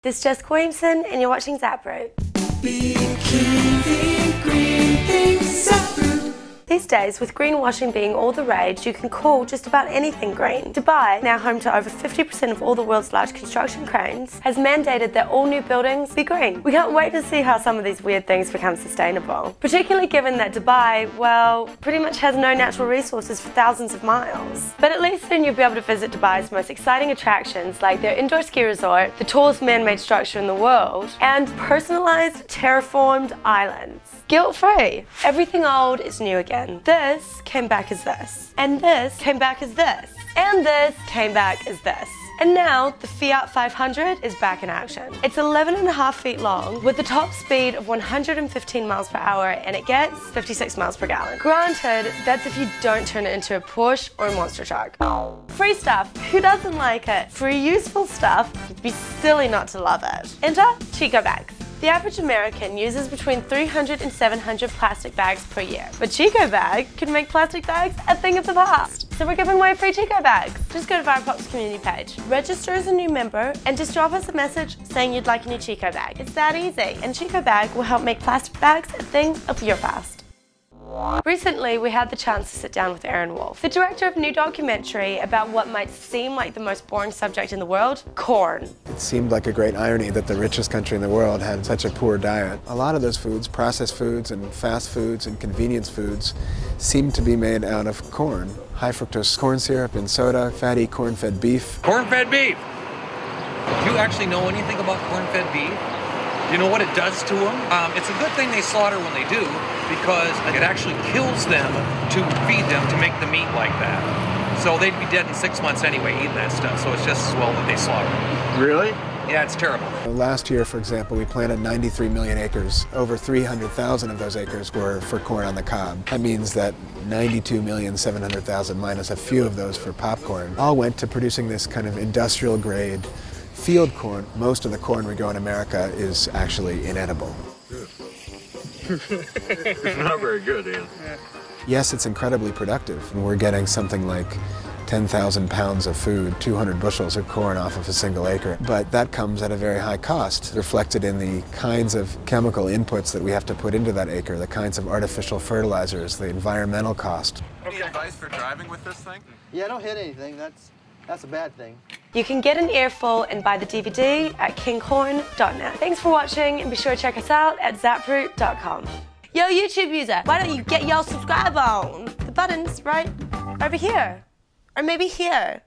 This is Jess Williamson, and you're watching ZapRoot. These days, with greenwashing being all the rage, you can call just about anything green. Dubai, now home to over 50% of all the world's large construction cranes, has mandated that all new buildings be green. We can't wait to see how some of these weird things become sustainable, particularly given that Dubai, well, pretty much has no natural resources for thousands of miles. But at least then you'll be able to visit Dubai's most exciting attractions like their indoor ski resort, the tallest man-made structure in the world, and personalized terraformed islands. Guilt-free. Everything old is new again. This came back as this. And this came back as this. And this came back as this. And now, the Fiat 500 is back in action. It's 11.5 feet long, with a top speed of 115 miles per hour, and it gets 56 miles per gallon. Granted, that's if you don't turn it into a Porsche or a monster truck. Free stuff, who doesn't like it? Free useful stuff, you'd be silly not to love it. Enter Chico bags. The average American uses between 300 and 700 plastic bags per year, but Chico Bag can make plastic bags a thing of the past. So we're giving away free Chico bags. Just go to Viropop's community page, register as a new member, and just drop us a message saying you'd like a new Chico bag. It's that easy, and Chico Bag will help make plastic bags a thing of your past. Recently, we had the chance to sit down with Aaron Wolf, the director of a new documentary about what might seem like the most boring subject in the world, corn. It seemed like a great irony that the richest country in the world had such a poor diet. A lot of those foods, processed foods and fast foods and convenience foods, seem to be made out of corn. High fructose corn syrup in soda, fatty corn-fed beef. Corn-fed beef! Do you actually know anything about corn-fed beef? Do you know what it does to them? It's a good thing they slaughter when they do, because it actually kills them to feed them to make the meat like that. So they'd be dead in 6 months anyway eating that stuff, so it's just as well that they slaughter them. Really? Yeah, it's terrible. Last year, for example, we planted 93 million acres. Over 300,000 of those acres were for corn on the cob. That means that 92,700,000 minus a few of those for popcorn all went to producing this kind of industrial grade field corn. Most of the corn we grow in America is actually inedible. It's not very good, is it? Yes, it's incredibly productive. We're getting something like 10,000 pounds of food, 200 bushels of corn off of a single acre. But that comes at a very high cost, reflected in the kinds of chemical inputs that we have to put into that acre, the kinds of artificial fertilizers, the environmental cost. Any advice for driving with this thing? Yeah, don't hit anything. That's a bad thing. You can get an earful and buy the DVD at kinghorn.net. Thanks for watching, and be sure to check us out at ZapRoot.com. Yo, YouTube user, why don't you get your subscribe on? The button's right over here. Or maybe here.